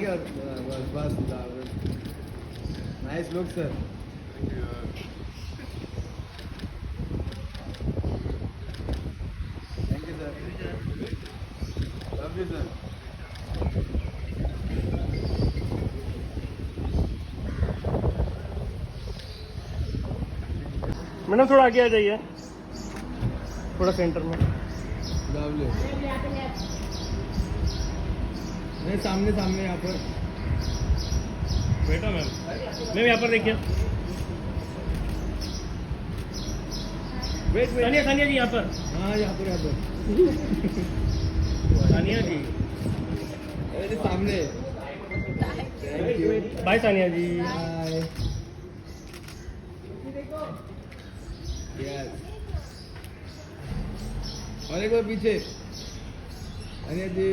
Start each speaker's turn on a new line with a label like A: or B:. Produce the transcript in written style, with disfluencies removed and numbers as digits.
A: आगे और बस nice look sir thank you sir love you sir
B: madam थोड़ा आगे आ जाइए, थोड़ा सेंटर में।
A: लवली नहीं सामने सामने यहाँ पर
B: बेटा मैम यहाँ पर देखिए।
A: वेट वेट
B: सानिया सानिया जी यहाँ पर।
A: हाँ यहाँ पर
B: सानिया जी
A: अरे सामने thank you
B: bye Sania ji.
A: Bye yes और एक बार पीछे अनिया जी